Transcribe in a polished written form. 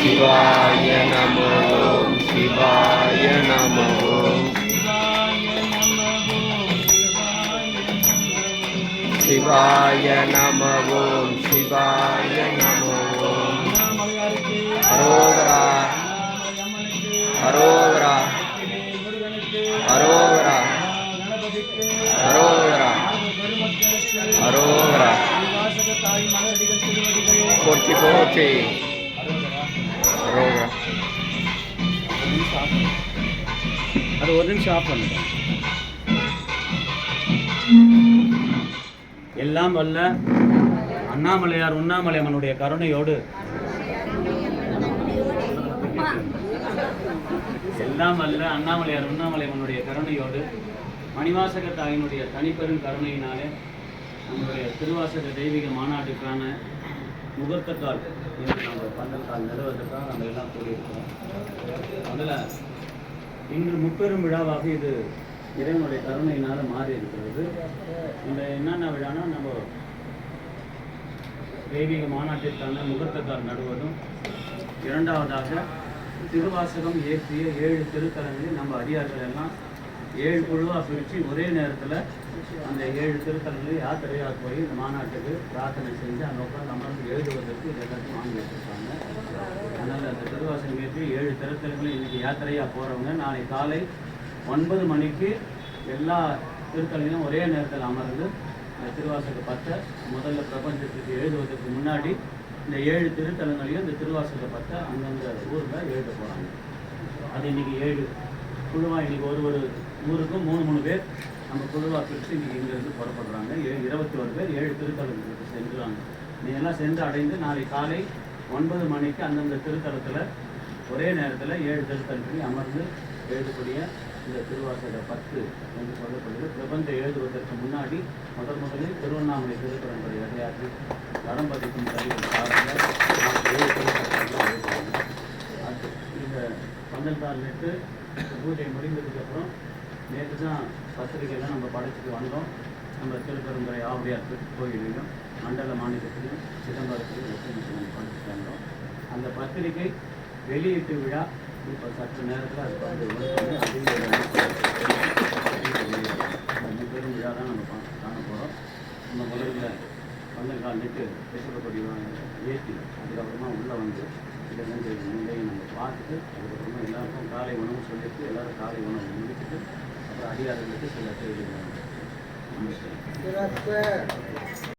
शिवाय नमः शिवाय नमः शिवाय नमः शिवाय नमः हरोगरा हरोगरा हरोगरा हरोगरा हरोगरा पोची पोची हरोगरा அது ஒரு நிமிஷம் ஆஃப் பண்ணுங்க. எல்லாம் வல்ல அண்ணாமலையார் உண்ணாமலையம்மனுடைய கருணையோடு எல்லாம் வல்ல அண்ணாமலையார் உண்ணாமலையம்மனுடைய கருணையோடு மணிவாசக தாயினுடைய தனிப்பெரும் கருணையினாலே நம்முடைய திருவாசக தெய்வீக மாநாட்டுக்கான முகூர்த்தக்கால் இன்று நம்ம பந்தல்கால் நிறுவதற்காக நம்ம எல்லாம் கூடியிருக்கிறோம். அதில் இன்று முப்பெரும் விழாவாக இது இறைவனுடைய கருணையினால் மாறி இருக்கிறது. இந்த என்னென்ன விழானா நம்ம தெய்வீக மாநாட்டிற்கான முகூர்த்தக்கால் நடுவதும், இரண்டாவதாக திருவாசகம் ஏற்றிய 7 திருத்தலங்களில் நம்ம அடியார்கள் எல்லாம் 7 குழுவாக பிரித்து ஒரே நேரத்தில் அந்த 7 திருத்தலங்களில் யாத்திரையாக போய் இந்த மாநாட்டுக்கு பிரார்த்தனை செஞ்சு அந்த உட்காந்து அமர்ந்து எழுதுவதற்கு இது எல்லாத்தையும் வாங்கி வச்சுருக்காங்க. அதனால் அந்த திருவாசகம் ஏற்றி 7 திருத்தலங்களும் இன்றைக்கி யாத்திரையாக போகிறவங்க நாளை காலை 9 மணிக்கு எல்லா திருத்தலையும் ஒரே நேரத்தில் அமர்ந்து இந்த திருவாசக பத்தை முதல்ல பிரபஞ்சத்துக்கு எழுதுவதற்கு முன்னாடி இந்த 7 திருத்தலங்களையும் இந்த திருவாசக பத்தை அந்தந்த ஊரில் எழுத போகிறாங்க. அது இன்றைக்கி 7 குழுவாக இன்றைக்கி ஒரு ஊருக்கும் 3 பேர் நம்ம குழுவாக பிரித்து இன்றைக்கி இங்கேருந்து புறப்படுறாங்க. 21 பேர் 7 திருத்தலங்களுக்கு சென்றுவாங்க. நீங்கள்லாம் சென்று அடைந்து நாளை காலை 9 மணிக்கு அந்தந்த திருத்தலத்தில் ஒரே நேரத்தில் 7 திருத்தலங்களையும் அமர்ந்து எழுதக்கூடிய இந்த திருவாசக 10 என்று சொல்லப்படுது. பிரபஞ்சம் எழுதுவதற்கு முன்னாடி முதலில் திருவண்ணாமலை திருப்பரம்பரை விளையாட்டு கடம்பதிக்கும் கருவிகள் சார்ந்த 7 திருத்தலங்கள் எழுதுவாங்க. இந்த பந்தல்கால் நேற்று பூஜை முடிந்ததுக்கப்புறம் நேற்று தான் பத்திரிகைலாம் நம்ம படைச்சிட்டு வந்தோம். நம்ம திருப்பரம்பரை ஆவுடையார் கோயிலையும் மண்டல மாநிலத்திலையும் சிதம்பரத்திலையும் வச்சு நம்ம படிச்சுட்டு வந்தோம். அந்த பத்திரிகை வெளியீட்டு விழா இப்போ சற்று நேரத்தில் அது வந்து பெரும் விழா தான் நம்ம காண போகிறோம். நம்ம முதல்ல பந்தல்கால் நட்டு பேசப்படி ஏற்றி அதுக்கப்புறமா உள்ளே வந்து இதை வந்து நிலையை நம்ம பார்த்துட்டு அதுக்கப்புறமா எல்லாருக்கும் காலை உணவு சொல்லிட்டு எல்லோரும் காலை உணவு முடிச்சுட்டு அப்புறம் அடியார்களுக்கு சில செய்திகள்